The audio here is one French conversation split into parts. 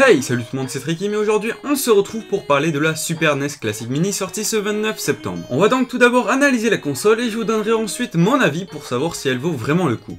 Hey, salut tout le monde, c'est Tricky, mais aujourd'hui on se retrouve pour parler de la Super NES Classic Mini sortie ce 29 septembre. On va donc tout d'abord analyser la console et je vous donnerai ensuite mon avis pour savoir si elle vaut vraiment le coup.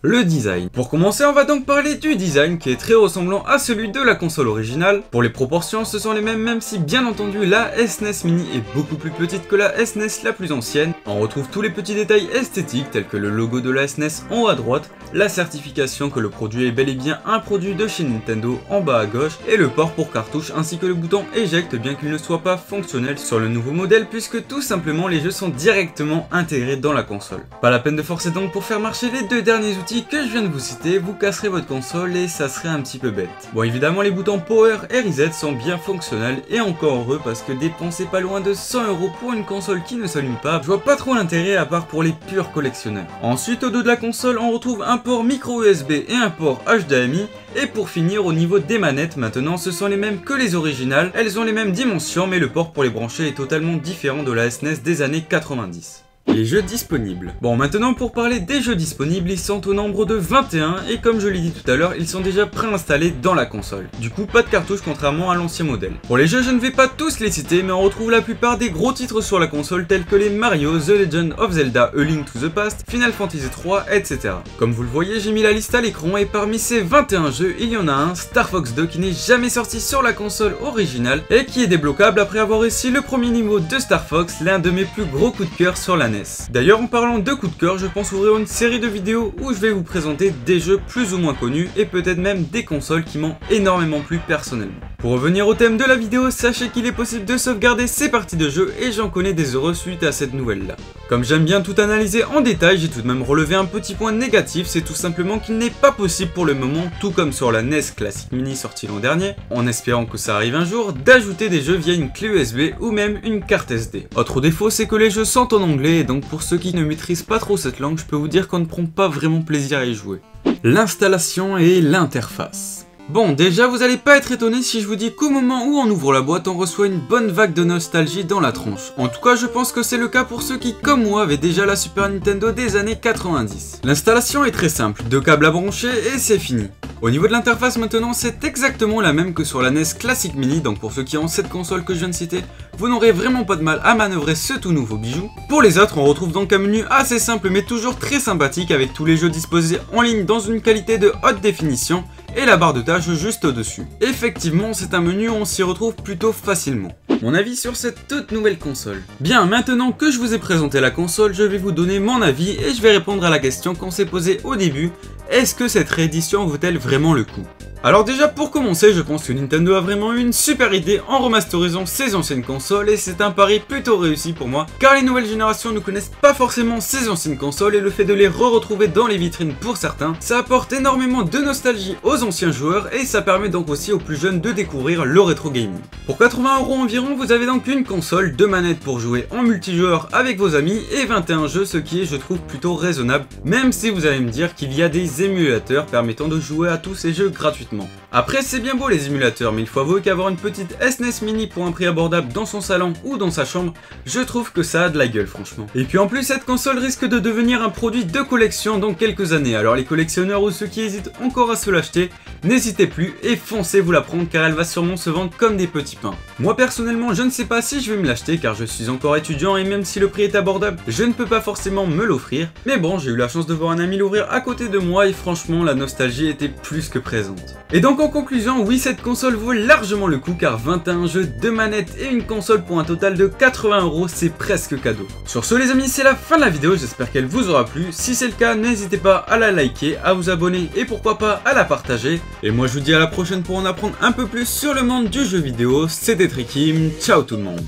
Le design. Pour commencer, on va donc parler du design qui est très ressemblant à celui de la console originale. Pour les proportions, ce sont les mêmes, même si bien entendu la SNES Mini est beaucoup plus petite que la SNES la plus ancienne. On retrouve tous les petits détails esthétiques tels que le logo de la SNES en haut à droite, la certification que le produit est bel et bien un produit de chez Nintendo en bas à gauche et le port pour cartouche ainsi que le bouton éjecte bien qu'il ne soit pas fonctionnel sur le nouveau modèle puisque tout simplement les jeux sont directement intégrés dans la console. Pas la peine de forcer donc pour faire marcher les deux derniers outils que je viens de vous citer, vous casserez votre console et ça serait un petit peu bête. Bon, évidemment les boutons Power et Reset sont bien fonctionnels et encore heureux parce que dépenser pas loin de 100 € pour une console qui ne s'allume pas, je vois pas trop l'intérêt à part pour les purs collectionneurs. Ensuite au dos de la console on retrouve un port micro USB et un port HDMI. Et pour finir, au niveau des manettes, maintenant ce sont les mêmes que les originales, elles ont les mêmes dimensions mais le port pour les brancher est totalement différent de la SNES des années 90. Les jeux disponibles. Bon, maintenant pour parler des jeux disponibles, ils sont au nombre de 21 et comme je l'ai dit tout à l'heure, ils sont déjà préinstallés dans la console. Du coup, pas de cartouche contrairement à l'ancien modèle. Pour les jeux, je ne vais pas tous les citer, mais on retrouve la plupart des gros titres sur la console tels que les Mario, The Legend of Zelda, A Link to the Past, Final Fantasy 3, etc. Comme vous le voyez, j'ai mis la liste à l'écran et parmi ces 21 jeux, il y en a un, Star Fox 2, qui n'est jamais sorti sur la console originale et qui est débloquable après avoir réussi le premier niveau de Star Fox, l'un de mes plus gros coups de cœur sur la NES. D'ailleurs, en parlant de coups de cœur, je pense ouvrir une série de vidéos où je vais vous présenter des jeux plus ou moins connus et peut-être même des consoles qui m'ont énormément plu personnellement. Pour revenir au thème de la vidéo, sachez qu'il est possible de sauvegarder ces parties de jeu et j'en connais des heureux suite à cette nouvelle là. Comme j'aime bien tout analyser en détail, j'ai tout de même relevé un petit point négatif, c'est tout simplement qu'il n'est pas possible pour le moment, tout comme sur la NES Classic Mini sortie l'an dernier, en espérant que ça arrive un jour, d'ajouter des jeux via une clé USB ou même une carte SD. Autre défaut, c'est que les jeux sont en anglais et donc pour ceux qui ne maîtrisent pas trop cette langue, je peux vous dire qu'on ne prend pas vraiment plaisir à y jouer. L'installation et l'interface. Bon, déjà vous allez pas être étonné si je vous dis qu'au moment où on ouvre la boîte, on reçoit une bonne vague de nostalgie dans la tronche. En tout cas, je pense que c'est le cas pour ceux qui, comme moi, avaient déjà la Super Nintendo des années 90. L'installation est très simple, 2 câbles à brancher et c'est fini. Au niveau de l'interface maintenant, c'est exactement la même que sur la NES Classic Mini, donc pour ceux qui ont cette console que je viens de citer, vous n'aurez vraiment pas de mal à manœuvrer ce tout nouveau bijou. Pour les autres, on retrouve donc un menu assez simple mais toujours très sympathique avec tous les jeux disposés en ligne dans une qualité de haute définition et la barre de tâches juste au-dessus. Effectivement, c'est un menu où on s'y retrouve plutôt facilement. Mon avis sur cette toute nouvelle console. Bien, maintenant que je vous ai présenté la console, je vais vous donner mon avis et je vais répondre à la question qu'on s'est posée au début. Est-ce que cette réédition vaut-elle vraiment le coup ? Alors déjà pour commencer, je pense que Nintendo a vraiment eu une super idée en remasterisant ses anciennes consoles et c'est un pari plutôt réussi pour moi car les nouvelles générations ne connaissent pas forcément ces anciennes consoles et le fait de les retrouver dans les vitrines pour certains, ça apporte énormément de nostalgie aux anciens joueurs et ça permet donc aussi aux plus jeunes de découvrir le rétro gaming. Pour 80 € environ, vous avez donc une console, 2 manettes pour jouer en multijoueur avec vos amis et 21 jeux, ce qui est je trouve plutôt raisonnable, même si vous allez me dire qu'il y a des émulateurs permettant de jouer à tous ces jeux gratuitement. Après c'est bien beau les émulateurs, mais il faut avouer qu'avoir une petite SNES Mini pour un prix abordable dans son salon ou dans sa chambre, je trouve que ça a de la gueule franchement. Et puis en plus cette console risque de devenir un produit de collection dans quelques années, alors les collectionneurs ou ceux qui hésitent encore à se l'acheter, n'hésitez plus et foncez vous la prendre car elle va sûrement se vendre comme des petits pains. Moi personnellement je ne sais pas si je vais me l'acheter car je suis encore étudiant et même si le prix est abordable, je ne peux pas forcément me l'offrir, mais bon j'ai eu la chance de voir un ami l'ouvrir à côté de moi et franchement la nostalgie était plus que présente. Et donc en conclusion, oui cette console vaut largement le coup car 21 jeux, 2 manettes et une console pour un total de 80 € c'est presque cadeau. Sur ce les amis c'est la fin de la vidéo, j'espère qu'elle vous aura plu, si c'est le cas n'hésitez pas à la liker, à vous abonner et pourquoi pas à la partager. Et moi je vous dis à la prochaine pour en apprendre un peu plus sur le monde du jeu vidéo, c'était Tricky, ciao tout le monde.